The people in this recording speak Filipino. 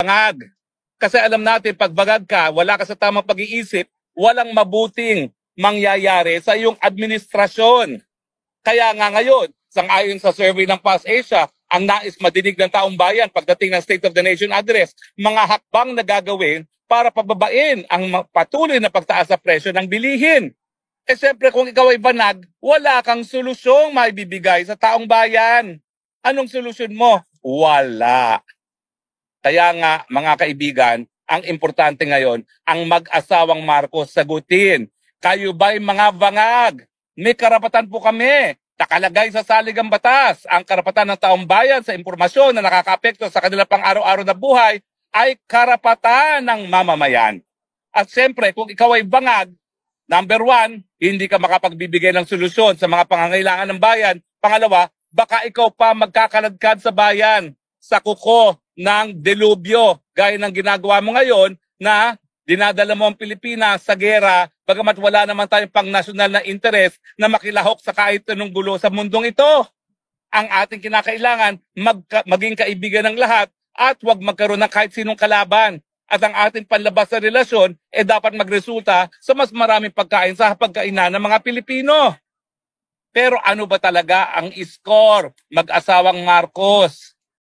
bangag. Kasi alam natin, pag bangag ka, wala ka sa tamang pag-iisip, walang mabuting mangyayari sa iyong administrasyon. Kaya nga ngayon, sang-ayon sa survey ng PAS Asia, ang nais madinig ng taong bayan pagdating ng State of the Nation Address, mga hakbang na gagawin para pababain ang patuloy na pagtaas sa presyo ng bilihin. Eh siyempre kung ikaw ay banag, wala kang solusyong maibibigay sa taong bayan. Anong solusyon mo? Wala. Kaya nga mga kaibigan, ang importante ngayon, ang mag-asawang Marcos sagutin. Kayo ba'y mga bangag? May karapatan po kami. Nakalagay sa saligang batas ang karapatan ng taong bayan sa impormasyon na nakakaapekto sa kanilang pang-araw-araw na buhay ay karapatan ng mamamayan. At siyempre, kung ikaw ay bangag, number one, hindi ka makapagbibigay ng solusyon sa mga pangangailangan ng bayan. Pangalawa, baka ikaw pa magkakaladkad sa bayan sa kuko ng delubyo gaya ng ginagawa mo ngayon na dinadala mo ang Pilipinas sa gera bagamat wala naman tayong pang-nasyonal na interes na makilahok sa kahit anong gulo sa mundong ito. Ang ating kinakailangan, maging kaibigan ng lahat at huwag magkaroon ng kahit sinong kalaban. At ang ating panlabas na relasyon dapat magresulta sa mas maraming pagkain sa hapagkainan ng mga Pilipino. Pero ano ba talaga ang score mag-asawang Marcos?